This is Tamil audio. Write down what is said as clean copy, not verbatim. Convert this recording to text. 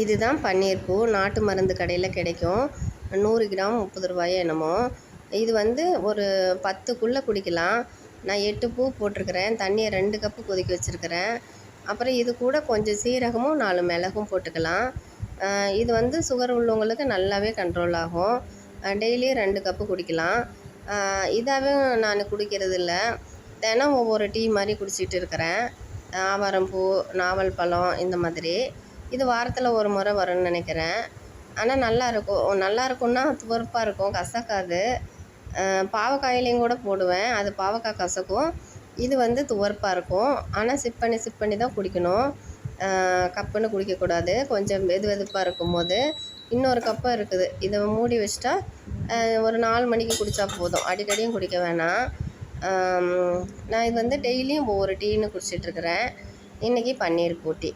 இதுதான் பன்னீர் பூ. நாட்டு மருந்து கடையில் கிடைக்கும். 100 கிராம் 30 ரூபாயோ என்னமோ. இது வந்து ஒரு 10க்குள்ளே குடிக்கலாம். நான் 8 பூ போட்டிருக்கிறேன். தண்ணியை 2 கப்பு கொதிக்க வச்சுருக்கிறேன். அப்புறம் இது கூட கொஞ்சம் சீரகமும் 4 மிளகும் போட்டுக்கலாம். இது வந்து சுகர் உள்ளவங்களுக்கு நல்லாவே கண்ட்ரோல் ஆகும். டெய்லியும் 2 கப்பு குடிக்கலாம். இதாகவே நான் குடிக்கிறது இல்லை. தினம் ஒவ்வொரு டீ மாதிரி குடிச்சிட்டு இருக்கிறேன். ஆவாரம்பூ, நாவல் பழம் இந்த மாதிரி. இது வாரத்தில் ஒரு முறை வரும்னு நினைக்கிறேன். ஆனால் நல்லாயிருக்கும்னா துவர்ப்பாக இருக்கும், கசக்காது. பாவக்காயிலையும் கூட போடுவேன். அது பாவக்காய் கசக்கும். இது வந்து துவர்ப்பாக இருக்கும். ஆனால் சிப் பண்ணி தான் குடிக்கணும். கப்புன்னு குடிக்கக்கூடாது. கொஞ்சம் வெதுப்பாக இருக்கும்போது. இன்னொரு கப்பு இருக்குது. இதை மூடி வச்சிட்டா ஒரு 4 மணிக்கு குடித்தா போதும். அடிக்கடியும் குடிக்க வேணாம். நான் இது வந்து டெய்லியும் ஒவ்வொரு டீன்னு குடிச்சிட்ருக்கிறேன். இன்றைக்கி பன்னீர் பூ டீ.